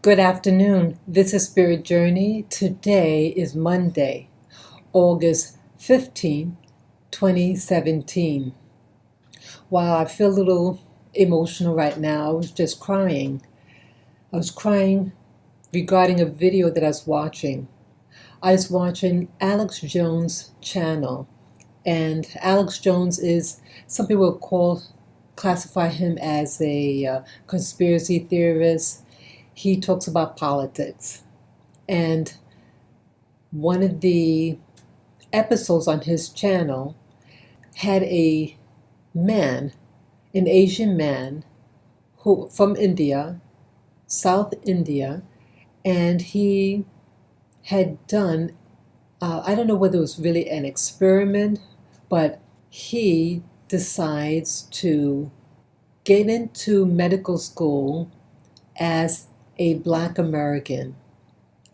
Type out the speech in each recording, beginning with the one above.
Good afternoon. This is Spirit Journey. Today is Monday, August 15th, 2017. Wow, I feel a little emotional right now. I was just crying. I was crying regarding a video that I was watching. I was watching Alex Jones' channel, and Alex Jones is, some people classify him as a conspiracy theorist. He talks about politics. And one of the episodes on his channel had a man, an Asian man, who from India, South India, and he had done, I don't know whether it was really an experiment, but he decides to get into medical school as a Black American,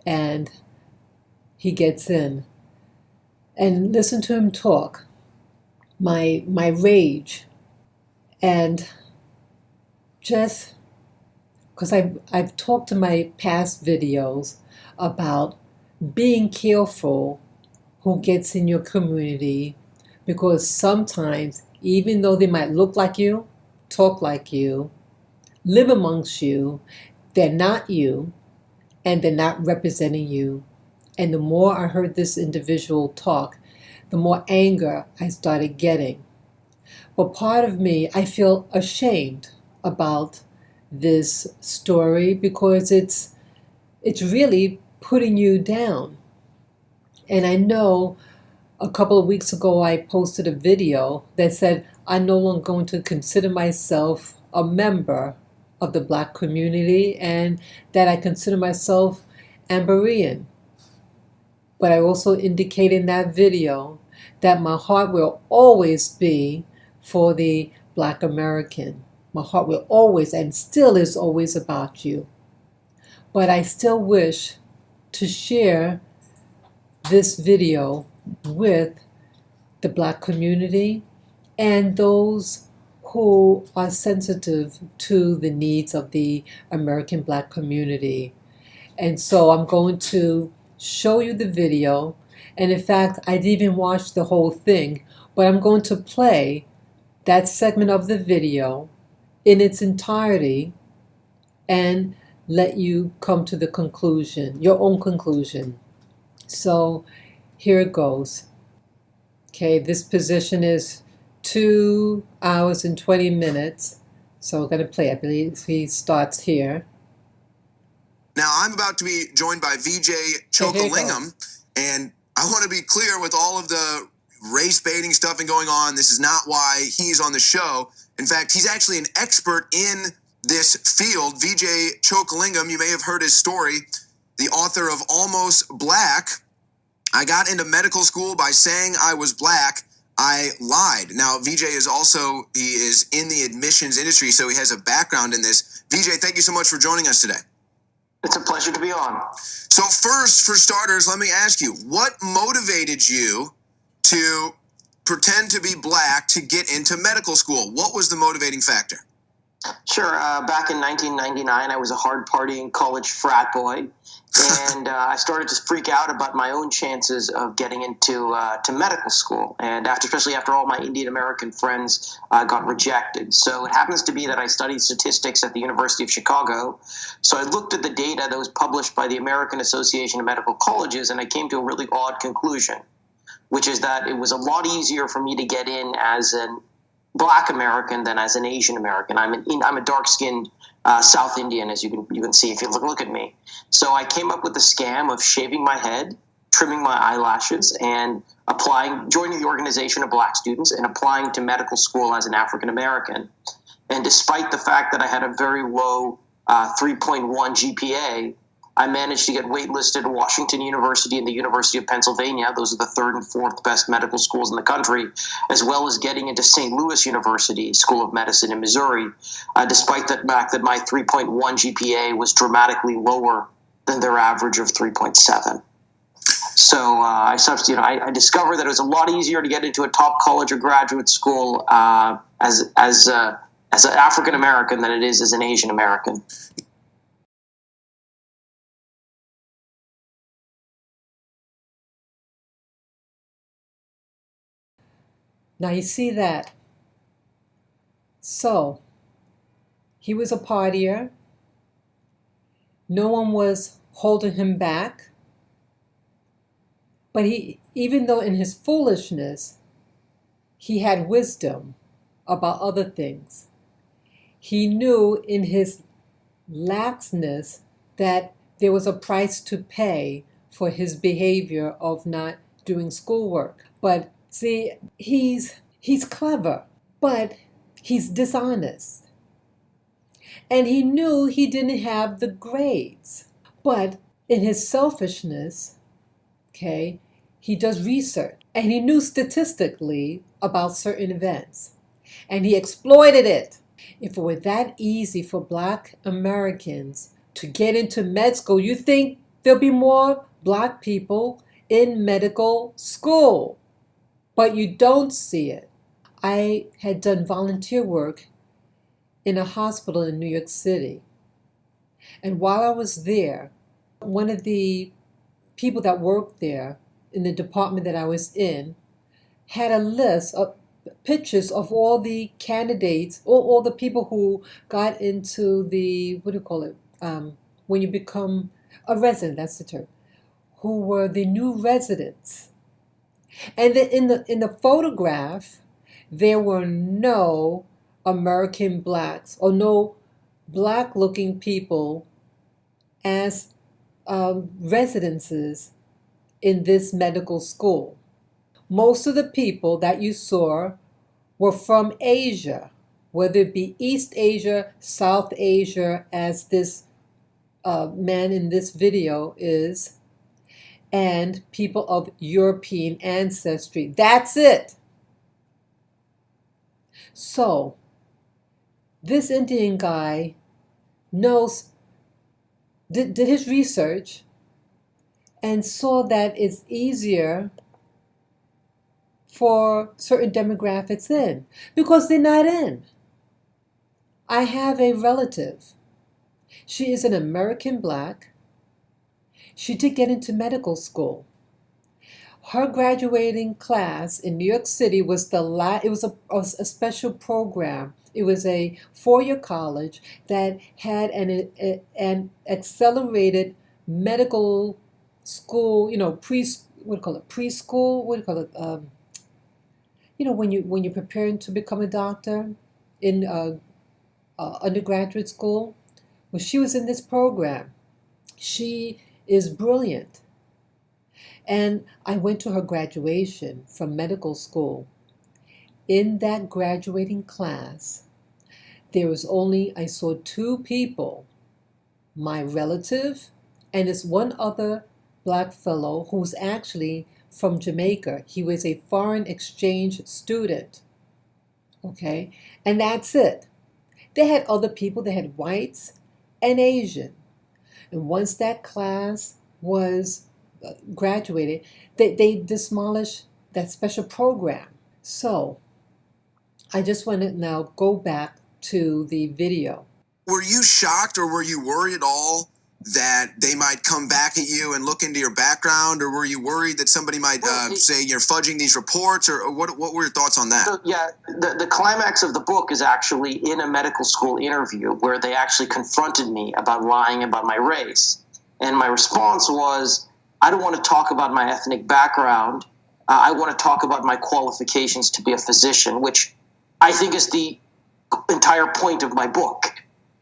and he gets in. And listen to him talk. My rage, and just because I've talked in my past videos about being careful who gets in your community, because sometimes, even though they might look like you, talk like you, live amongst you, they're not you, and they're not representing you. And the more I heard this individual talk, the more anger I started getting. But part of me, I feel ashamed about this story, because it's really putting you down. And I know a couple of weeks ago I posted a video that said I'm no longer going to consider myself a member of the Black community, and that I consider myself Amberian. But I also indicated in that video that my heart will always be for the Black American. My heart will always, and still is always, about you. But I still wish to share this video with the Black community and those who are sensitive to the needs of the American Black community. And so I'm going to show you the video. And in fact, I didn't even watch the whole thing, but I'm going to play that segment of the video in its entirety and let you come to the conclusion, your own conclusion. So here it goes. Okay, this position is 2 hours and 20 minutes. So we're going to play. I believe he starts here. Now, I'm about to be joined by VJ Chokalingam, and I want to be clear with all of the race baiting stuff and going on. This is not why he's on the show. In fact, he's actually an expert in this field. VJ Chokalingam, you may have heard his story, the author of Almost Black. I got into medical school by saying I was Black. I lied. Now, VJ is also, he is in the admissions industry, so he has a background in this. VJ, thank you so much for joining us today. It's a pleasure to be on. So first, for starters, let me ask you, what motivated you to pretend to be Black to get into medical school? What was the motivating factor? Sure. Back in 1999, I was a hard-partying college frat boy, and I started to freak out about my own chances of getting into to medical school, and especially after all my Indian American friends got rejected. So it happens to be that I studied statistics at the University of Chicago, so I looked at the data that was published by the American Association of Medical Colleges, and I came to a really odd conclusion, which is that it was a lot easier for me to get in as an Black American than as an Asian American. I'm a dark-skinned South Indian, as you can see if you look at me. So I came up with the scam of shaving my head, trimming my eyelashes, and joining the Organization of Black Students and applying to medical school as an African American. And despite the fact that I had a very low 3.1 GPA, I managed to get waitlisted at Washington University and the University of Pennsylvania. Those are the third and fourth best medical schools in the country, as well as getting into St. Louis University School of Medicine in Missouri, despite the fact that my 3.1 GPA was dramatically lower than their average of 3.7. So I discovered that it was a lot easier to get into a top college or graduate school as an African American than it is as an Asian American. Now you see that. So, he was a partier. No one was holding him back. But he, even though in his foolishness, he had wisdom about other things, he knew in his laxness that there was a price to pay for his behavior of not doing schoolwork. But see, he's clever, but he's dishonest. And he knew he didn't have the grades. But in his selfishness, okay, he does research. And he knew statistically about certain events. And he exploited it. If it were that easy for Black Americans to get into med school, you think there'll be more Black people in medical school. But you don't see it. I had done volunteer work in a hospital in New York City. And while I was there, one of the people that worked there in the department that I was in had a list of pictures of all the candidates, all the people who got into the, what do you call it, when you become a resident, that's the term, who were the new residents. And then in the photograph, there were no American Blacks or no Black-looking people as residences in this medical school. Most of the people that you saw were from Asia, whether it be East Asia, South Asia, as this man in this video is, and people of European ancestry. That's it. So, this Indian guy did his research and saw that it's easier for certain demographics in because they're not in. I have a relative. She is an American Black. She did get into medical school. Her graduating class in New York City was it was a special program. It was a 4-year college that had an accelerated medical school, what do you call it, preschool, what do you call it, when you're preparing to become a doctor in undergraduate school. Well, she was in this program. She is brilliant. And I went to her graduation from medical school. In that graduating class, I saw 2 people, my relative and this one other Black fellow who's actually from Jamaica. He was a foreign exchange student. Okay? And that's it. They had other people, they had whites and Asian. And once that class was graduated, they demolished that special program. So, I just want to now go back to the video. Were you shocked or were you worried at all that they might come back at you and look into your background, or were you worried that somebody might say you're fudging these reports, or what were your thoughts on that? So, yeah, the climax of the book is actually in a medical school interview where they actually confronted me about lying about my race. And my response was, I don't want to talk about my ethnic background. I want to talk about my qualifications to be a physician, which I think is the entire point of my book.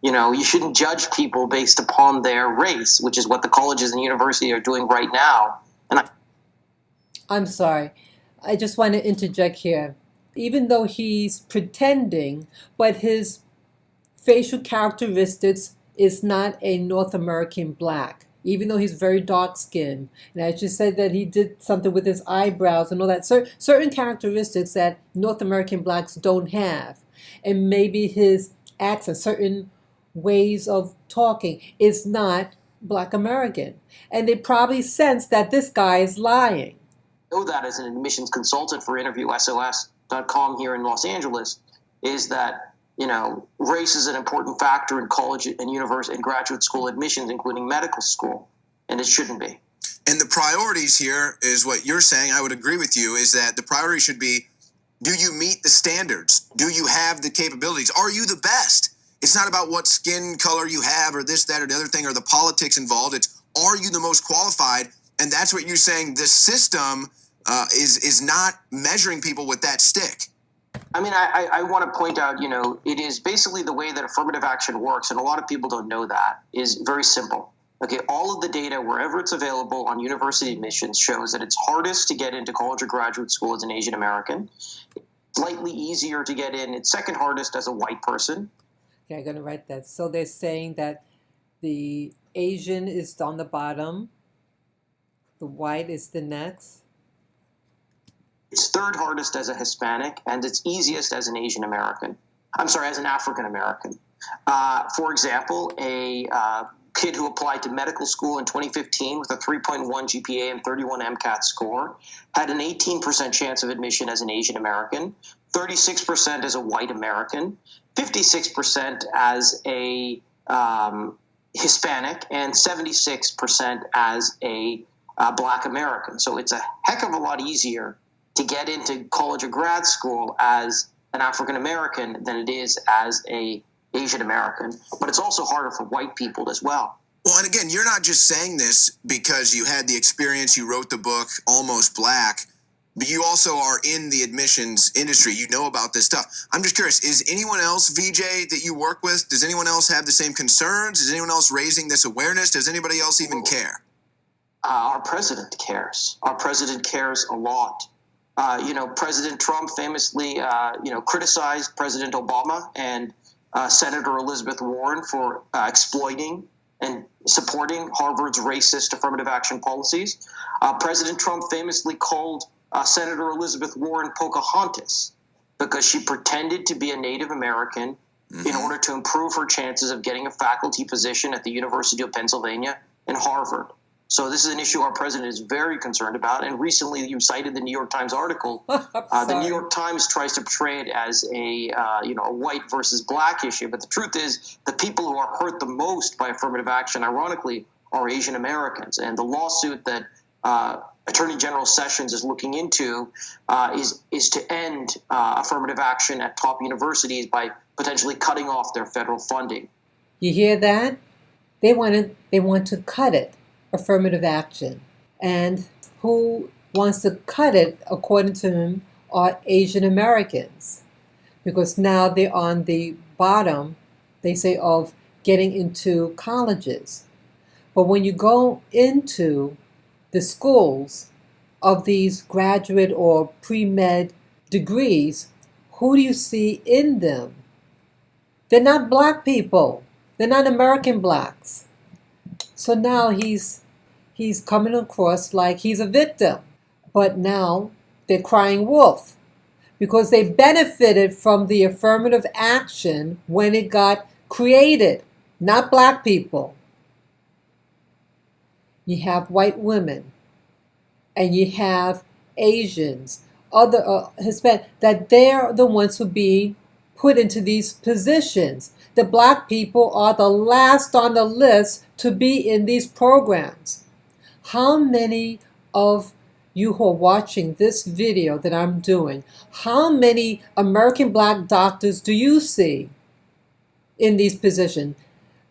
You shouldn't judge people based upon their race, which is what the colleges and universities are doing right now. And I'm sorry. I just want to interject here. Even though he's pretending, but his facial characteristics is not a North American Black. Even though he's very dark-skinned. And I just said that he did something with his eyebrows and all that. Certain characteristics that North American Blacks don't have. And maybe his accent, certain ways of talking is not Black American. And they probably sense that this guy is lying. I know that as an admissions consultant for InterviewSOS.com here in Los Angeles, is that race is an important factor in college and university and graduate school admissions, including medical school, and it shouldn't be. And the priorities here is what you're saying. I would agree with you, is that the priority should be Do you meet the standards? Do you have the capabilities? Are you the best? It's not about what skin color you have or this, that, or the other thing or the politics involved. It's, are you the most qualified? And that's what you're saying. The system is not measuring people with that stick. I mean, I want to point out, it is basically the way that affirmative action works, and a lot of people don't know that, is very simple. Okay, all of the data, wherever it's available on university admissions, shows that it's hardest to get into college or graduate school as an Asian American. It's slightly easier to get in. It's second hardest as a white person. Okay, I'm going to write that. So they're saying that the Asian is on the bottom, the white is the next. It's third hardest as a Hispanic, and it's easiest as an Asian American. I'm sorry, as an African American. For example, a kid who applied to medical school in 2015 with a 3.1 GPA and 31 MCAT score had an 18% chance of admission as an Asian American, 36% as a white American, 56% as a Hispanic, and 76% as a Black American. So it's a heck of a lot easier to get into college or grad school as an African American than it is as a Asian American, but it's also harder for white people as well. Well, and again, you're not just saying this because you had the experience, you wrote the book, Almost Black, but you also are in the admissions industry. You know about this stuff. I'm just curious, is anyone else, VJ, that you work with, does anyone else have the same concerns? Is anyone else raising this awareness? Does anybody else even care? Our president cares. Our president cares a lot. President Trump famously, criticized President Obama and Senator Elizabeth Warren for exploiting and supporting Harvard's racist affirmative action policies. President Trump famously called Senator Elizabeth Warren Pocahontas because she pretended to be a Native American in order to improve her chances of getting a faculty position at the University of Pennsylvania and Harvard. So this is an issue our president is very concerned about. And recently you cited the New York Times article. The New York Times tries to portray it as a white versus black issue. But the truth is the people who are hurt the most by affirmative action, ironically, are Asian Americans. And the lawsuit that Attorney General Sessions is looking into is to end affirmative action at top universities by potentially cutting off their federal funding. You hear that? They want to cut it. Affirmative action. And who wants to cut it, according to him, are Asian Americans. Because now they're on the bottom, they say, of getting into colleges. But when you go into the schools of these graduate or pre-med degrees, who do you see in them? They're not black people. They're not American blacks. So now he's coming across like he's a victim. But now they're crying wolf because they benefited from the affirmative action when it got created, not black people. You have white women and you have Asians, other Hispanic, that they're the ones who be put into these positions. The black people are the last on the list to be in these programs. How many of you who are watching this video that I'm doing, how many American black doctors do you see in these positions?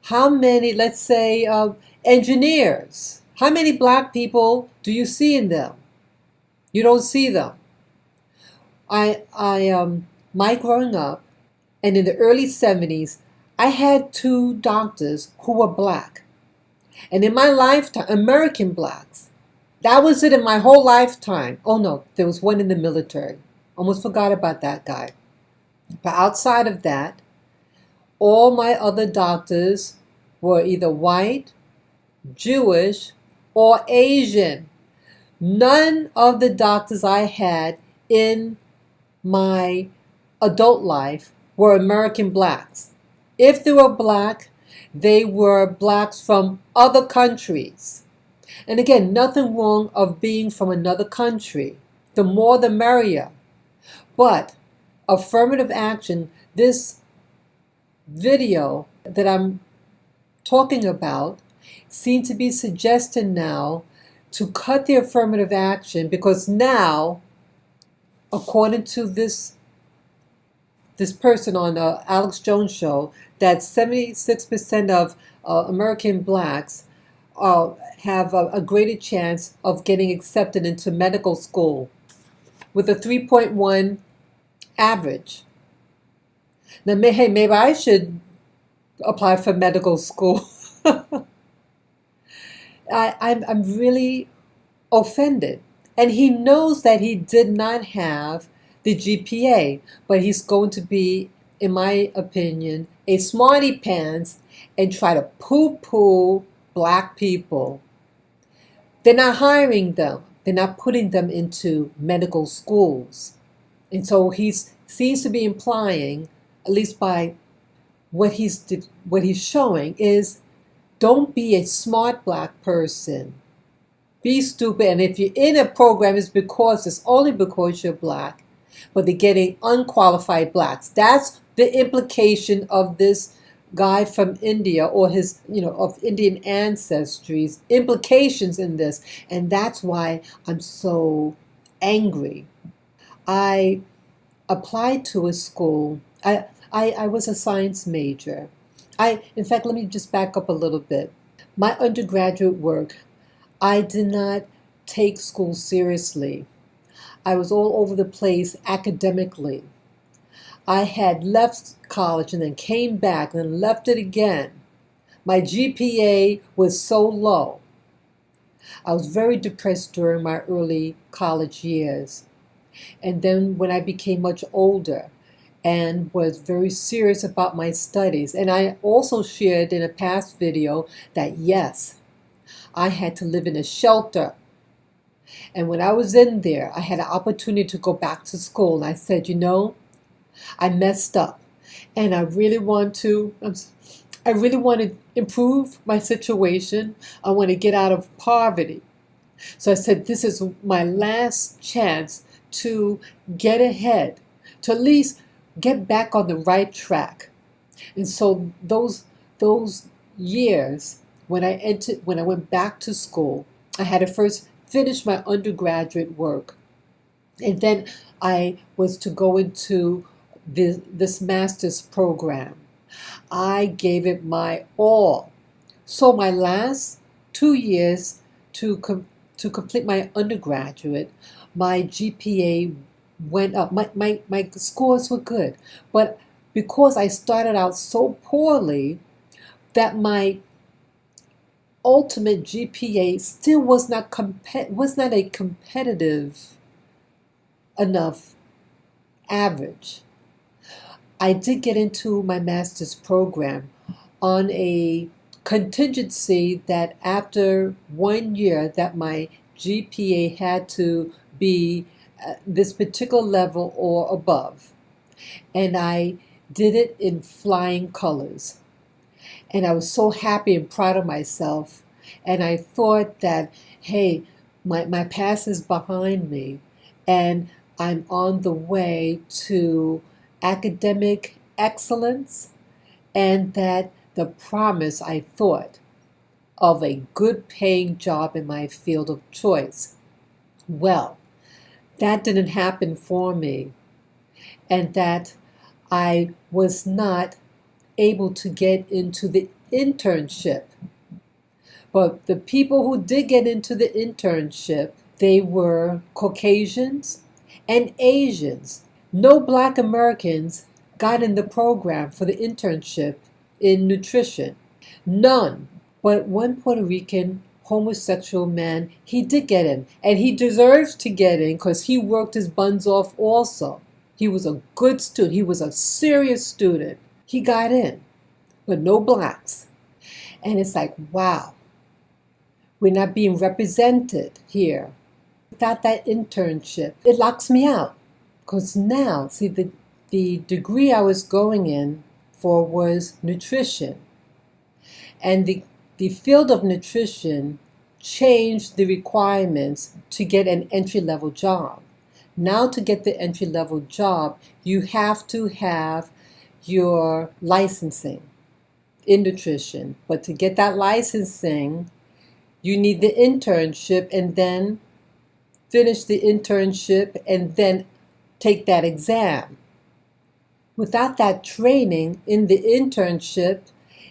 How many, let's say, engineers? How many black people do you see in them? You don't see them. My growing up, and in the early 70s, I had 2 doctors who were black. And in my lifetime, American blacks, that was it in my whole lifetime. Oh no, there was one in the military. Almost forgot about that guy. But outside of that, all my other doctors were either white, Jewish, or Asian. None of the doctors I had in my adult life were American blacks. If they were black, they were blacks from other countries. And again, nothing wrong of being from another country. The more the merrier. But affirmative action, this video that I'm talking about, seems to be suggesting now to cut the affirmative action because now according to this person on the Alex Jones show, that 76% of American blacks have a greater chance of getting accepted into medical school with a 3.1 average. Now, hey, maybe I should apply for medical school. I'm really offended. And he knows that he did not have the GPA, but he's going to be, in my opinion, a smarty pants and try to poo-poo black people. They're not hiring them. They're not putting them into medical schools. And so he seems to be implying, at least by what he's showing, is don't be a smart black person. Be stupid. And if you're in a program, it's only because you're black. But they're getting unqualified blacks. That's the implication of this guy from India, or his, of Indian ancestries, implications in this. And that's why I'm so angry. I applied to a school. I was a science major. In fact, let me just back up a little bit. My undergraduate work, I did not take school seriously. I was all over the place academically. I had left college and then came back and then left it again. My GPA was so low. I was very depressed during my early college years. And then when I became much older and was very serious about my studies, and I also shared in a past video that yes, I had to live in a shelter. And when I was in there, I had an opportunity to go back to school. And I said, I messed up. And I really want to improve my situation. I want to get out of poverty. So I said, this is my last chance to get ahead, to at least get back on the right track. And so those years, when I went back to school, I had to first finish my undergraduate work. And then I was to go into this master's program. I gave it my all. So my last 2 years to complete my undergraduate, my GPA went up. My scores were good. But because I started out so poorly, that my ultimate GPA still was not a competitive enough average. I did get into my master's program on a contingency that after 1 year that my GPA had to be this particular level or above. And I did it in flying colors. And I was so happy and proud of myself. And I thought that, hey, my past is behind me and I'm on the way to academic excellence, and that the promise, I thought, of a good paying job in my field of choice. Well, that didn't happen for me, and that I was not able to get into the internship. But the people who did get into the internship, they were Caucasians and Asians. No Black Americans got in the program for the internship in nutrition. None. But one Puerto Rican homosexual man, he did get in. And he deserves to get in because he worked his buns off also. He was a good student. He was a serious student. He got in, but no blacks. And it's like, wow, we're not being represented here. Without that internship, it locks me out. Because now, see, the degree I was going in for was nutrition. And the field of nutrition changed the requirements to get an entry-level job. Now to get the entry-level job, you have to have your licensing in nutrition. But to get that licensing, you need the internship and then finish the internship and then take that exam. Without that training in the internship,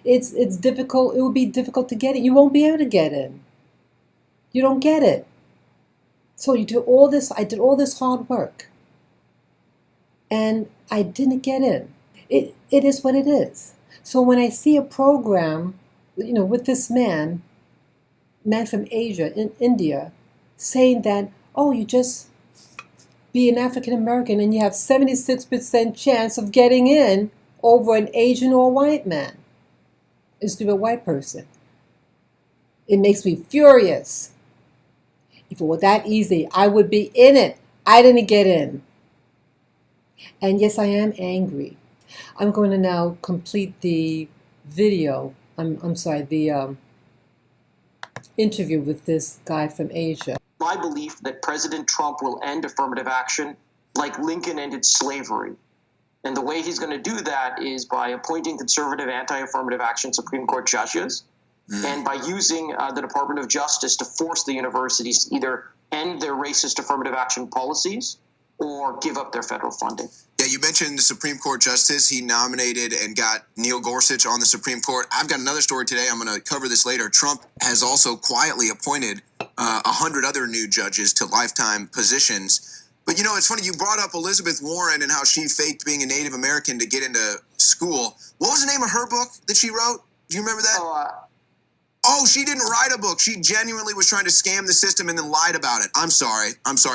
it's difficult. It would be difficult to get it. You won't be able to get in. You don't get it. So you do all this. I did all this hard work, and I didn't get in. It is what it is. So when I see a program, with this man from Asia, in India, saying that, oh, you just be an African American and you have 76% chance of getting in over an Asian or a white man. It's to be a white person. It makes me furious. If it were that easy, I would be in it. I didn't get in. And yes, I am angry. I'm going to now complete the video. I'm sorry, the interview with this guy from Asia. My belief that President Trump will end affirmative action like Lincoln ended slavery. And the way he's going to do that is by appointing conservative anti-affirmative action Supreme Court judges and by using the Department of Justice to force the universities to either end their racist affirmative action policies or give up their federal funding. Yeah, you mentioned the Supreme Court justice. He nominated and got Neil Gorsuch on the Supreme Court. I've got another story today. I'm going to cover this later. Trump has also quietly appointed 100 other new judges to lifetime positions. But, it's funny. You brought up Elizabeth Warren and how she faked being a Native American to get into school. What was the name of her book that she wrote? Do you remember that? Oh, she didn't write a book. She genuinely was trying to scam the system and then lied about it. I'm sorry,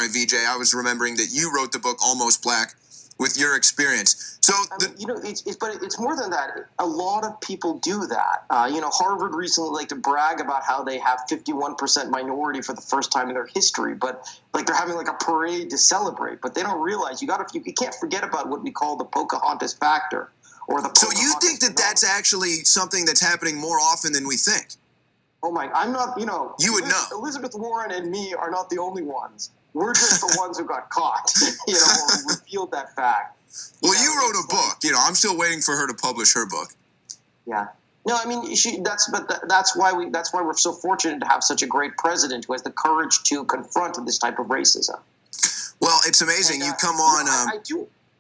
VJ. I was remembering that you wrote the book Almost Black with your experience. So, it's more than that. A lot of people do that. Harvard recently liked to brag about how they have 51% minority for the first time in their history, but they're having like a parade to celebrate. But they don't realize you can't forget about what we call the Pocahontas factor or the. So you think that that's actually something that's happening more often than we think? Oh my! I'm not. You would know. Elizabeth Warren and me are not the only ones. We're just the ones who got caught. Who revealed that fact. Well, you wrote a book. I'm still waiting for her to publish her book. Yeah. No, I mean that's why we're so fortunate to have such a great president who has the courage to confront this type of racism. Well, it's amazing. You come on.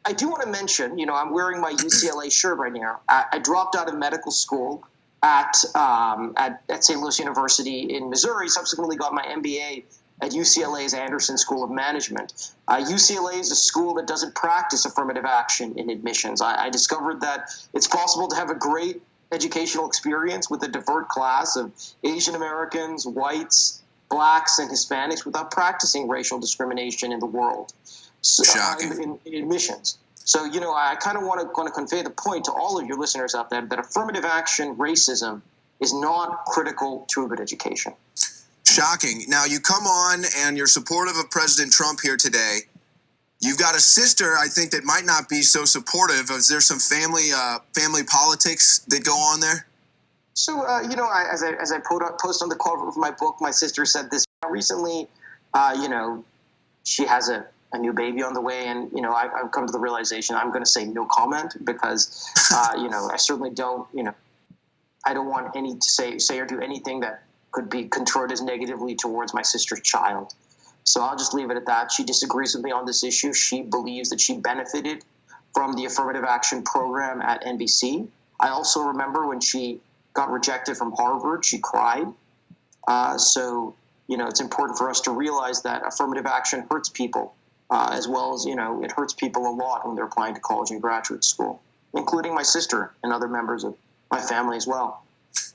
I do want to mention. I'm wearing my UCLA shirt right now. I dropped out of medical school at St. Louis University in Missouri, subsequently got my MBA at UCLA's Anderson School of Management. UCLA is a school that doesn't practice affirmative action in admissions. I discovered that it's possible to have a great educational experience with a diverse class of Asian Americans, whites, blacks, and Hispanics without practicing racial discrimination in the world. Shocking. In admissions. So, I kind of want to convey the point to all of your listeners out there that affirmative action racism is not critical to a good education. Shocking. Now, you come on and you're supportive of President Trump here today. You've got a sister, I think, that might not be so supportive. Is there some family politics that go on there? So, as I post on the cover of my book, my sister said this recently. She has a new baby on the way, and I've come to the realization I'm going to say no comment because I certainly don't I don't want any to say or do anything that could be construed as negatively towards my sister's child. So I'll just leave it at that. She disagrees with me on this issue. She believes that she benefited from the affirmative action program at NBC. I also remember when she got rejected from Harvard, she cried. So it's important for us to realize that affirmative action hurts people. As well as, it hurts people a lot when they're applying to college and graduate school, including my sister and other members of my family as well.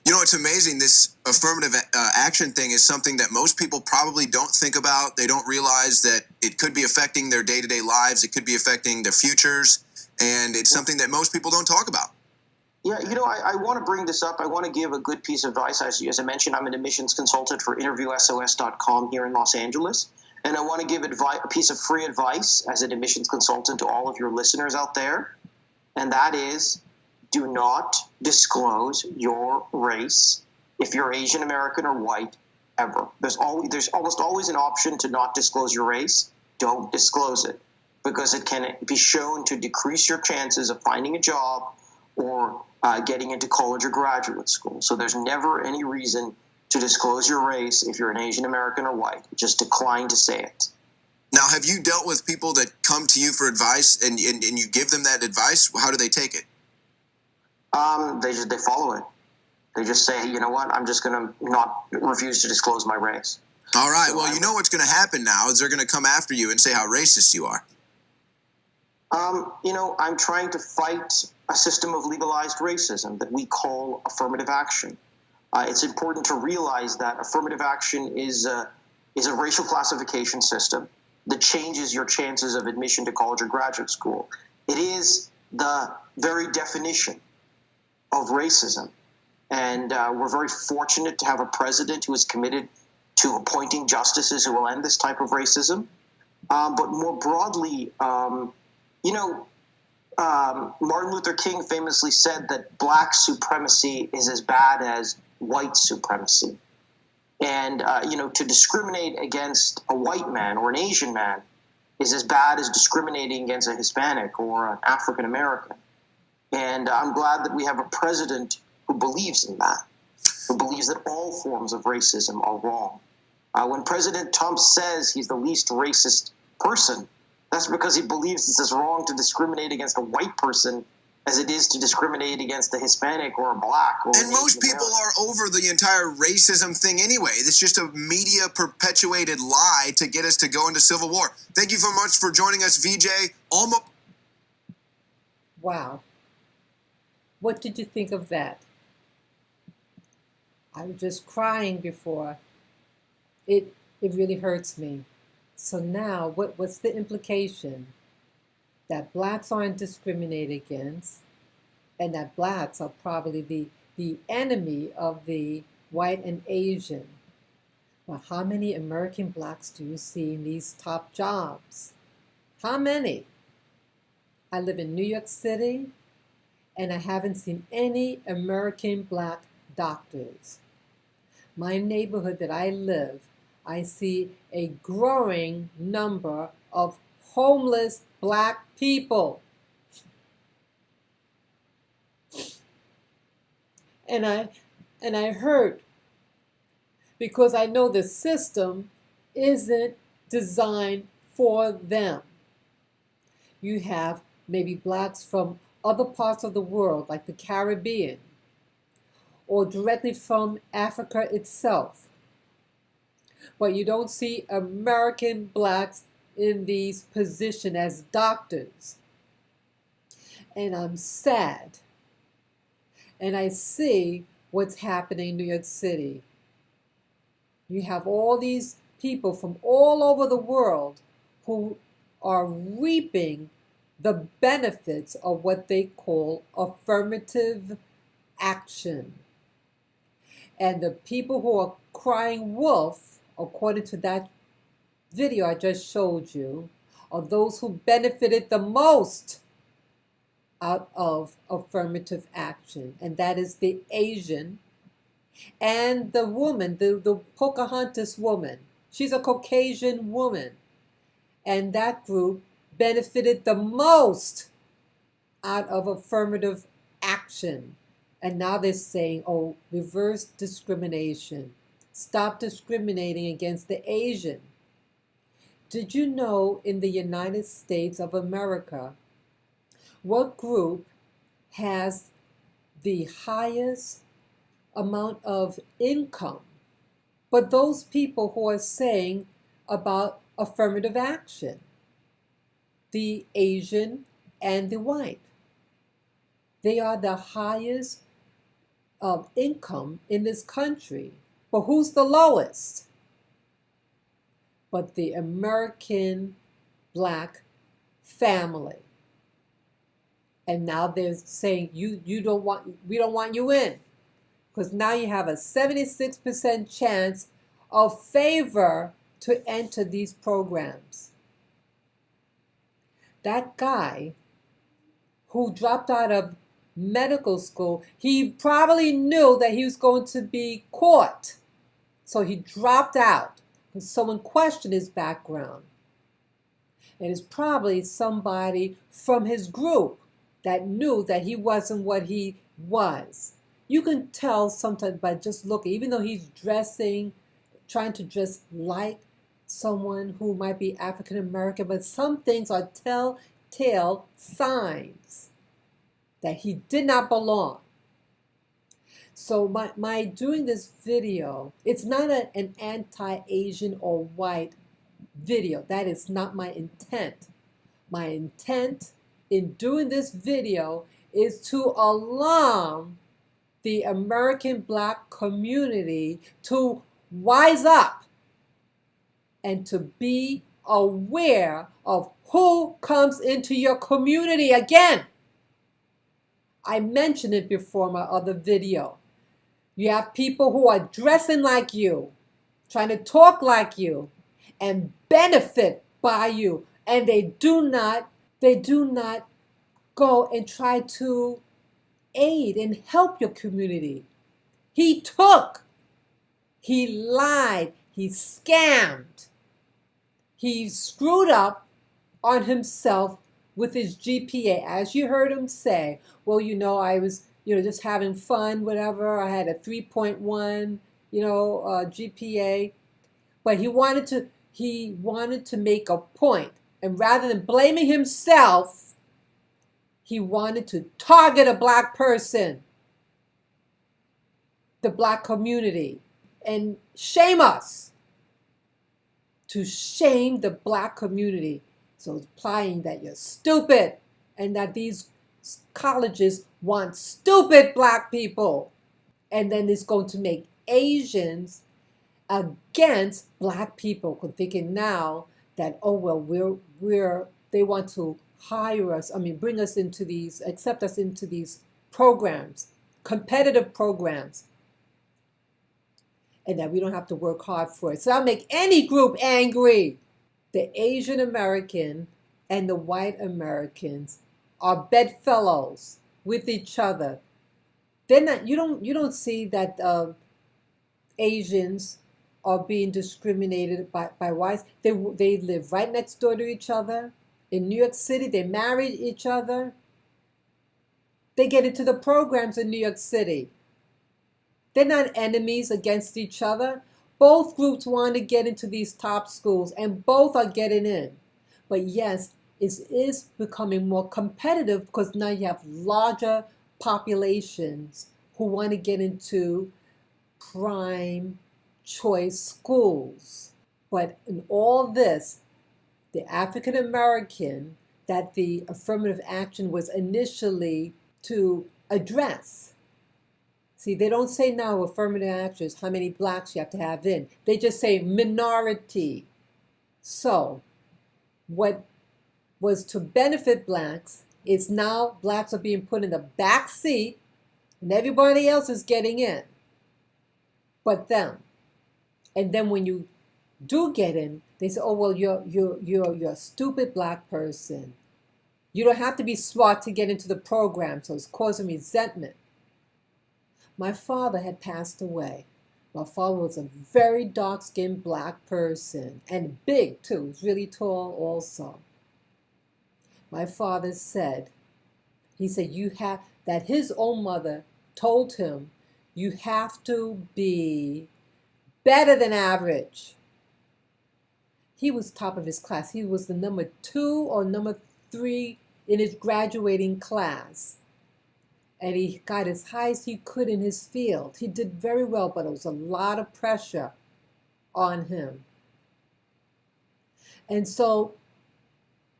It's amazing. This affirmative action thing is something that most people probably don't think about. They don't realize that it could be affecting their day-to-day lives. It could be affecting their futures. And it's something that most people don't talk about. Yeah, I want to bring this up. I want to give a good piece of advice. As I mentioned, I'm an admissions consultant for InterviewSOS.com here in Los Angeles. And I want to give a piece of free advice as an admissions consultant to all of your listeners out there. And that is, do not disclose your race if you're Asian American or white ever. There's almost always an option to not disclose your race. Don't disclose it because it can be shown to decrease your chances of finding a job or getting into college or graduate school. So there's never any reason to disclose your race if you're an Asian American or white. Just decline to say it. Now, have you dealt with people that come to you for advice and you give them that advice? How do they take it? They follow it. They just say, you know what, I'm just going to not refuse to disclose my race. All right. So well, you know what's going to happen now is they're going to come after you and say how racist you are. I'm trying to fight a system of legalized racism that we call affirmative action. It's important to realize that affirmative action is a racial classification system that changes your chances of admission to college or graduate school. It is the very definition of racism. And we're very fortunate to have a president who is committed to appointing justices who will end this type of racism. But more broadly, Martin Luther King famously said that black supremacy is as bad as white supremacy. And, to discriminate against a white man or an Asian man is as bad as discriminating against a Hispanic or an African American. And I'm glad that we have a president who believes in that, who believes that all forms of racism are wrong. When President Trump says he's the least racist person, that's because he believes it's as wrong to discriminate against a white person as it is to discriminate against a Hispanic or a black. And most people are over the entire racism thing anyway. It's just a media perpetuated lie to get us to go into civil war. Thank you so much for joining us, VJ. Wow. What did you think of that? I was just crying before. It really hurts me. So now, what's the implication? That blacks aren't discriminated against, and that blacks are probably the enemy of the white and Asian. Well, how many American blacks do you see in these top jobs? How many? I live in New York City, and I haven't seen any American black doctors. My neighborhood that I live, I see a growing number of homeless black people. And I hurt because I know the system isn't designed for them. You have maybe blacks from other parts of the world, like the Caribbean, or directly from Africa itself. But you don't see American blacks in these positions as doctors. And I'm sad. And I see what's happening in New York City. You have all these people from all over the world who are reaping the benefits of what they call affirmative action. And the people who are crying wolf, according to that video I just showed you, are those who benefited the most out of affirmative action. And that is the Asian and the woman, the Pocahontas woman. She's a Caucasian woman. And that group benefited the most out of affirmative action. And now they're saying, oh, reverse discrimination. Stop discriminating against the Asian. Did you know in the United States of America, what group has the highest amount of income? But those people who are saying about affirmative action, the Asian and the white. They are the highest of income in this country. But who's the lowest? But the American black family. And now they're saying we don't want you in. Because now you have a 76% chance of favor to enter these programs. That guy who dropped out of medical school, he probably knew that he was going to be caught. So he dropped out because someone questioned his background. And it's probably somebody from his group that knew that he wasn't what he was. You can tell sometimes by just looking, even though he's dressing, trying to dress like someone who might be African American, but some things are telltale signs that he did not belong. So my doing this video, it's not an anti-Asian or white video. That is not my intent. My intent in doing this video is to alarm the American Black community to wise up and to be aware of who comes into your community. Again, I mentioned it before in my other video. You have people who are dressing like you, trying to talk like you, and benefit by you, and they do not go and try to aid and help your community. He took, he lied, he scammed, he screwed up on himself with his GPA. As you heard him say, well, I was, just having fun, whatever. I had a 3.1, GPA, but he wanted to make a point, and rather than blaming himself, he wanted to target a Black person, the Black community, and shame us, to shame the Black community. So implying that you're stupid and that these colleges want stupid Black people. And then it's going to make Asians against Black people, thinking now that, oh, well, they want to hire us, bring us into these, accept us into these programs, competitive programs, and that we don't have to work hard for it. So that'll make any group angry. The Asian American and the white Americans are bedfellows with each other. They're not. You don't see that Asians are being discriminated by whites. They live right next door to each other. In New York City, they marry each other. They get into the programs in New York City. They're not enemies against each other. Both groups want to get into these top schools, and both are getting in. But yes, it is becoming more competitive because now you have larger populations who want to get into prime choice schools. But in all this, the African American that the affirmative action was initially to address. See, they don't say now affirmative action is how many Blacks you have to have in. They just say minority. So what was to benefit Blacks is now Blacks are being put in the back seat and everybody else is getting in but them. And then when you do get in, they say, oh, well, you're a stupid Black person. You don't have to be smart to get into the program, so it's causing resentment. My father had passed away. My father was a very dark-skinned Black person, and big too. He was really tall also. My father said, that his own mother told him, you have to be better than average. He was top of his class. He was the number 2 or number 3 in his graduating class. And he got as high as he could in his field. He did very well, but it was a lot of pressure on him. And so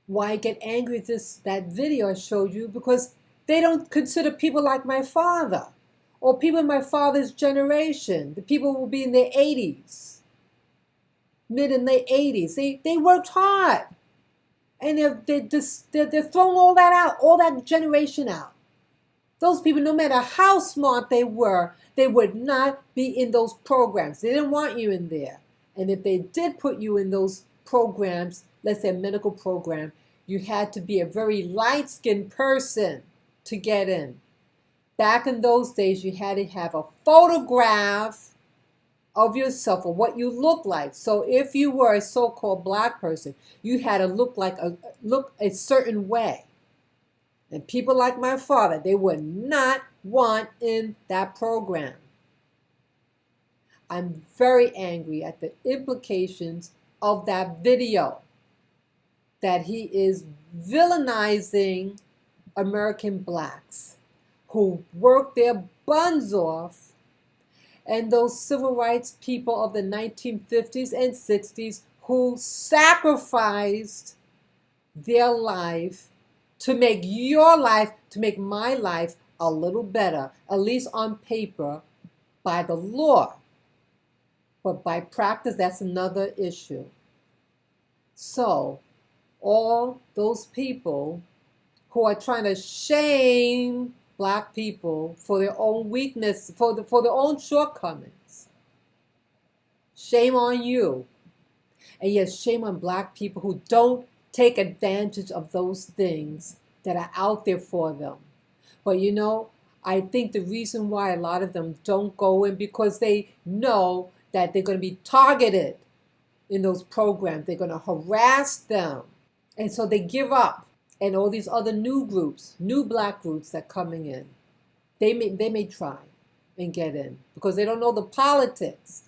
why I get angry at that video I showed you, because they don't consider people like my father or people in my father's generation, the people who will be in their 80s, mid and late 80s. They worked hard, and they're throwing all that out, all that generation out. Those people, no matter how smart they were, they would not be in those programs. They didn't want you in there. And if they did put you in those programs, let's say a medical program, you had to be a very light-skinned person to get in. Back in those days, you had to have a photograph of yourself or what you look like. So if you were a so-called Black person, you had to look a certain way. And people like my father, they would not want in that program. I'm very angry at the implications of that video that he is villainizing American blacks who worked their buns off, and those civil rights people of the 1950s and 60s who sacrificed their life to make your life, to make my life a little better, at least on paper, by the law. But by practice, that's another issue. So, all those people who are trying to shame black people for their own weakness, for their own shortcomings, shame on you. And yes, shame on black people who don't take advantage of those things that are out there for them. But you know, I think the reason why a lot of them don't go in because they know that they're going to be targeted in those programs. They're going to harass them. And so they give up. And all these other new groups, new black groups that are coming in, they may try and get in because they don't know the politics.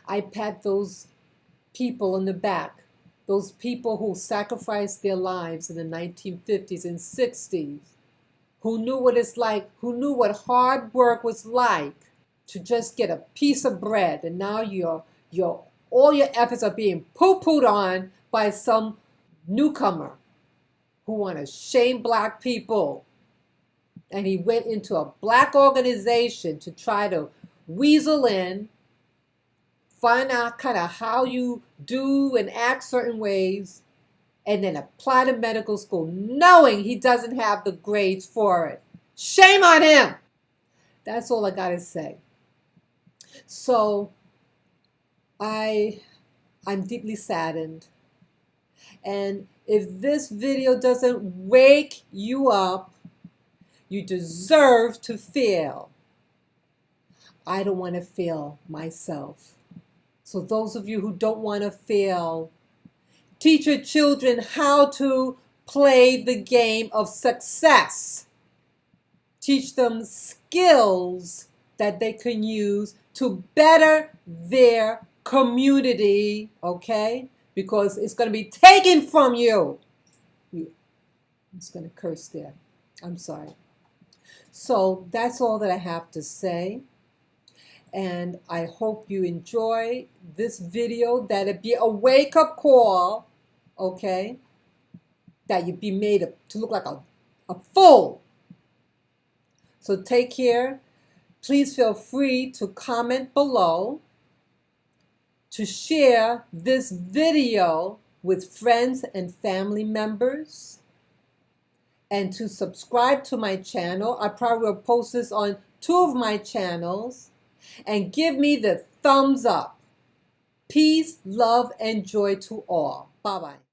I pat those people in the back, those people who sacrificed their lives in the 1950s and 60s, who knew what it's like, who knew what hard work was like to just get a piece of bread, and now all your efforts are being poo-pooed on by some newcomer who want to shame black people. And he went into a black organization to try to weasel in, find out kind of how you do and act certain ways, and then apply to medical school knowing he doesn't have the grades for it. Shame on him! That's all I gotta say. So I'm deeply saddened. And if this video doesn't wake you up, you deserve to fail. I don't want to fail myself. So those of you who don't want to fail, teach your children how to play the game of success. Teach them skills that they can use to better their community, okay? Because it's going to be taken from you. I'm just going to curse there. I'm sorry. So that's all that I have to say. And I hope you enjoy this video, that it be a wake-up call, okay? That you be made to look like a fool. So take care. Please feel free to comment below, to share this video with friends and family members, and to subscribe to my channel. I probably will post this on 2 of my channels, and give me the thumbs up. Peace, love, and joy to all. Bye-bye.